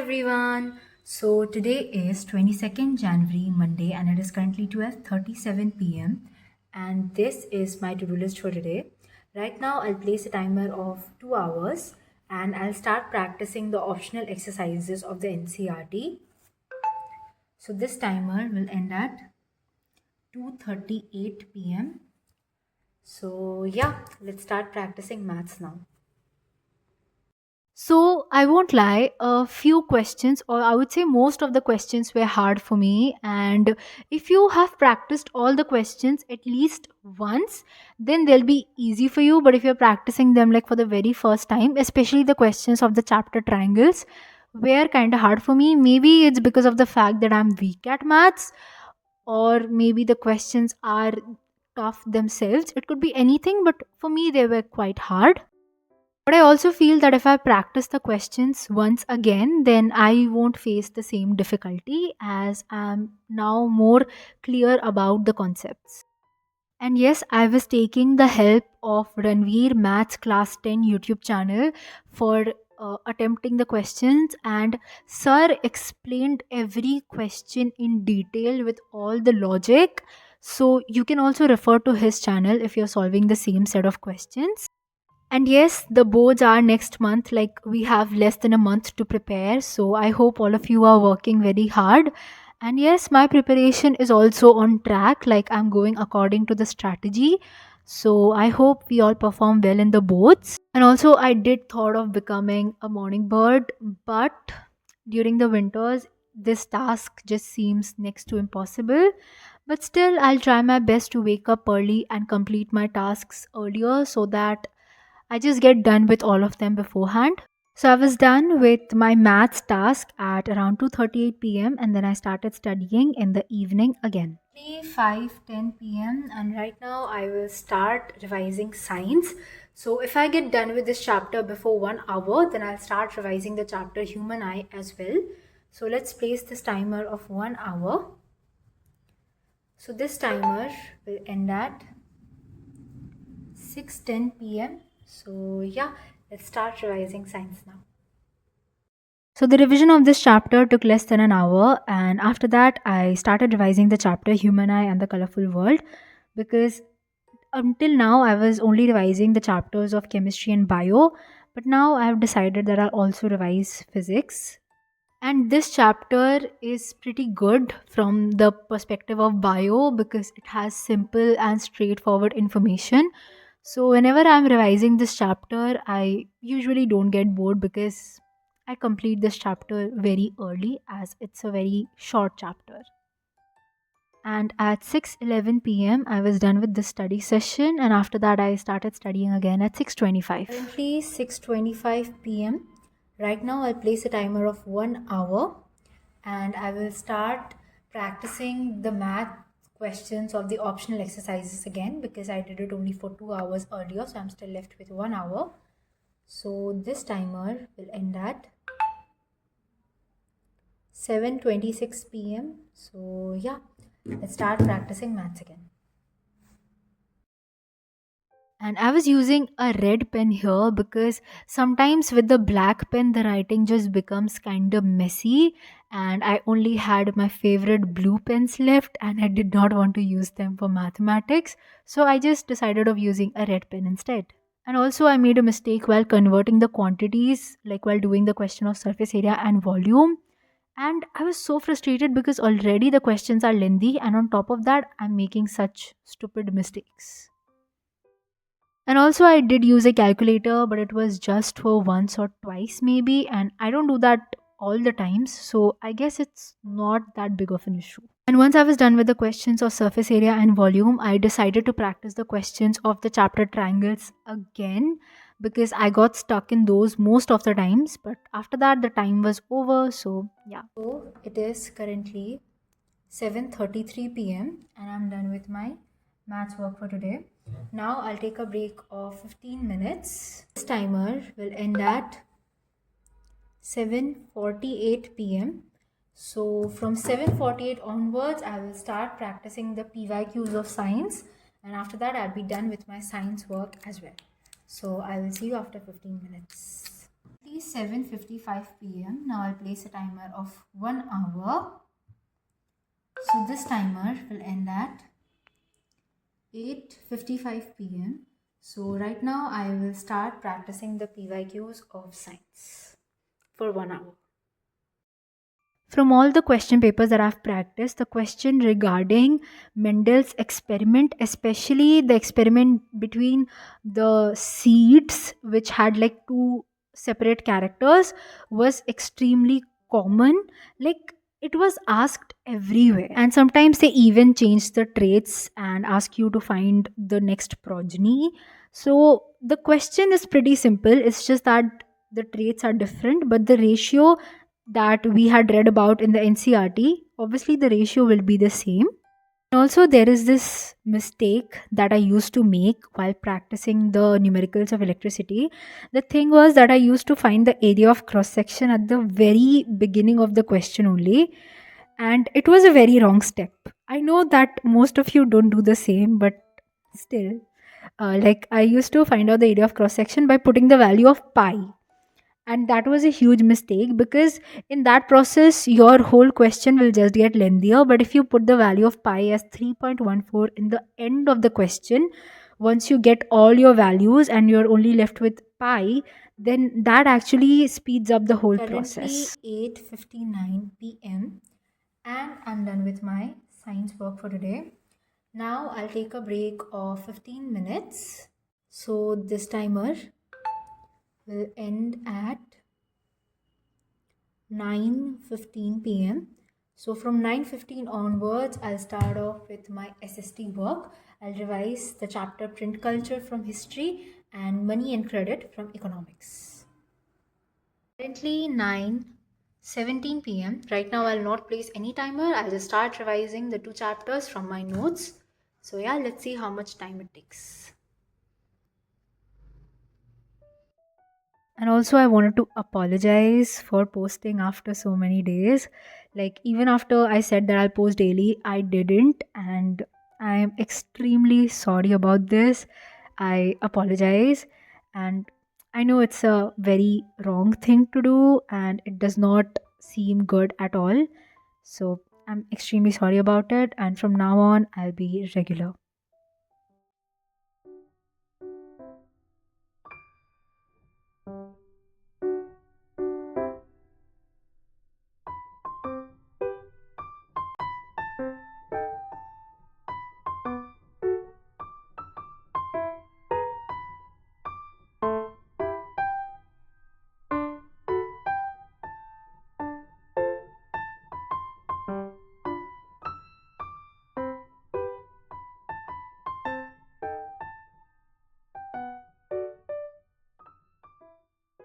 everyone. So today is 22nd January, Monday, and it is currently 12:37 p.m. And this is my to-do list for today. Right now, I'll place a timer of 2 hours and I'll start practicing the optional exercises of the NCRT. So this timer will end at 2:38 p.m. So yeah, let's start practicing maths now. So I won't lie, a few questions, or I would say most of the questions were hard for me. And if you have practiced all the questions at least once, then they'll be easy for you. But if you're practicing them like for the very first time, especially the questions of the chapter triangles, were kind of hard for me. Maybe it's because of the fact that I'm weak at maths, or maybe the questions are tough themselves. It could be anything, but for me, they were quite hard. But I also feel that if I practice the questions once again, then I won't face the same difficulty as I'm now more clear about the concepts. And yes, I was taking the help of Ranveer Maths Class 10 YouTube channel for attempting the questions, and Sir explained every question in detail with all the logic. So you can also refer to his channel if you're solving the same set of questions. And yes, the boards are next month. Like, we have less than a month to prepare. So I hope all of you are working very hard. And yes, my preparation is also on track. Like, I'm going according to the strategy. So I hope we all perform well in the boards. And also, I did thought of becoming a morning bird, but during the winters, this task just seems next to impossible. But still, I'll try my best to wake up early and complete my tasks earlier so that I just get done with all of them beforehand. So I was done with my maths task at around 2:38 p.m. and then I started studying in the evening again. 5:10 p.m. and right now I will start revising science. So if I get done with this chapter before 1 hour, then I'll start revising the chapter human eye as well. So let's place this timer of 1 hour. So this timer will end at 6:10 p.m. So yeah, let's start revising science now. So the revision of this chapter took less than an hour, and after that, I started revising the chapter Human Eye and the Colorful World, because until now I was only revising the chapters of chemistry and bio, but now I have decided that I'll also revise physics. And this chapter is pretty good from the perspective of bio because it has simple and straightforward information. So, whenever I'm revising this chapter, I usually don't get bored because I complete this chapter very early as it's a very short chapter. And at 6:11 p.m., I was done with the study session, and after that, I started studying again at 6:25. Currently 6:25 p.m. Right now I'll place a timer of 1 hour and I will start practicing the math questions of the optional exercises again because I did it only for 2 hours earlier, so I'm still left with 1 hour. So this timer will end at 7:26 p.m. So yeah, let's start practicing maths again. And I was using a red pen here because sometimes with the black pen, the writing just becomes kind of messy. And I only had my favorite blue pens left, and I did not want to use them for mathematics. So I just decided of using a red pen instead. And also, I made a mistake while converting the quantities, like while doing the question of surface area and volume. And I was so frustrated because already the questions are lengthy, and on top of that, I'm making such stupid mistakes. And also, I did use a calculator, but it was just for once or twice, maybe. And I don't do that all the times. So I guess it's not that big of an issue. And once I was done with the questions of surface area and volume, I decided to practice the questions of the chapter triangles again because I got stuck in those most of the times. But after that, the time was over. So, yeah. So it is currently 7:33 p.m. and I'm done with my maths work for today. Now I'll take a break of 15 minutes. This timer will end at 7:48 p.m. So from 7:48 onwards, I will start practicing the PYQs of science, and after that, I'll be done with my science work as well. So I will see you after 15 minutes. 7:55 p.m. Now I'll place a timer of 1 hour. So this timer will end at 8:55 p.m. So right now I will start practicing the PYQs of science for 1 hour. From all the question papers that I've practiced, the question regarding Mendel's experiment, especially the experiment between the seeds, which had like two separate characters, was extremely common. Like it was asked everywhere, and sometimes they even change the traits and ask you to find the next progeny. So the question is pretty simple, it's just that the traits are different, but the ratio that we had read about in the NCRT, obviously the ratio will be the same. Also, there is this mistake that I used to make while practicing the numericals of electricity. The thing was that I used to find the area of cross section at the very beginning of the question only, and it was a very wrong step. I know that most of you don't do the same, but still, like I used to find out the area of cross section by putting the value of pi, and that was a huge mistake because in that process your whole question will just get lengthier. But if you put the value of pi as 3.14 in the end of the question, once you get all your values and you're only left with pi, then that actually speeds up the whole Currently process. 8:59 p.m. and I'm done with my science work for today. Now I'll take a break of 15 minutes. So this timer will end at 9:15 p.m. So from 9:15 onwards, I'll start off with my SST work. I'll revise the chapter Print Culture from History and Money and Credit from Economics. Currently 9:17 p.m. Right now I'll not place any timer. I'll just start revising the two chapters from my notes. So yeah, let's see how much time it takes. And also, I wanted to apologize for posting after so many days. Like, even after I said that I'll post daily, I didn't. And I am extremely sorry about this. I apologize. And I know it's a very wrong thing to do and it does not seem good at all. So, I'm extremely sorry about it. And from now on, I'll be regular.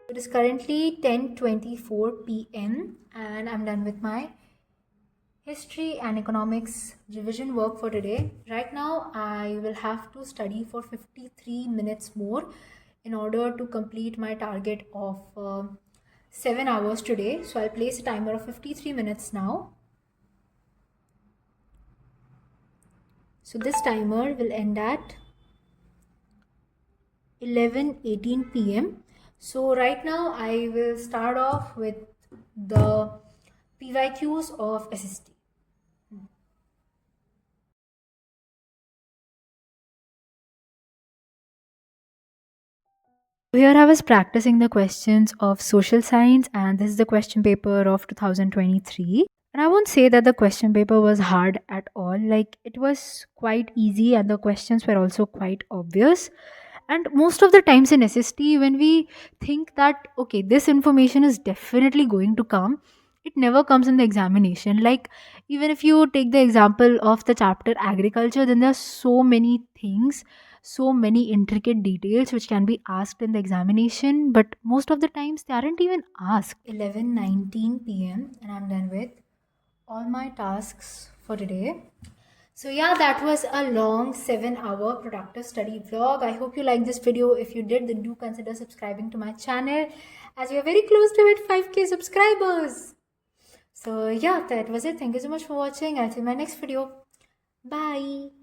It is currently 10:24 p.m. and I'm done with my history and economics revision work for today. Right now, I will have to study for 53 minutes more in order to complete my target of 7 hours today. So I'll place a timer of 53 minutes now. So this timer will end at 11:18 p.m. So right now I will start off with the PYQs of SST. Here I was practicing the questions of social science, and this is the question paper of 2023. And I won't say that the question paper was hard at all. Like it was quite easy, and the questions were also quite obvious. And most of the times in SST, when we think that, okay, this information is definitely going to come, it never comes in the examination. Like, even if you take the example of the chapter agriculture, then there are so many things, so many intricate details which can be asked in the examination, but most of the times they aren't even asked. 11:19 p.m. and I'm done with all my tasks for today. So yeah, that was a long 7-hour productive study vlog. I hope you liked this video. If you did, then do consider subscribing to my channel as we are very close to hit 5k subscribers. So yeah, that was it. Thank you so much for watching. I'll see you in my next video. Bye.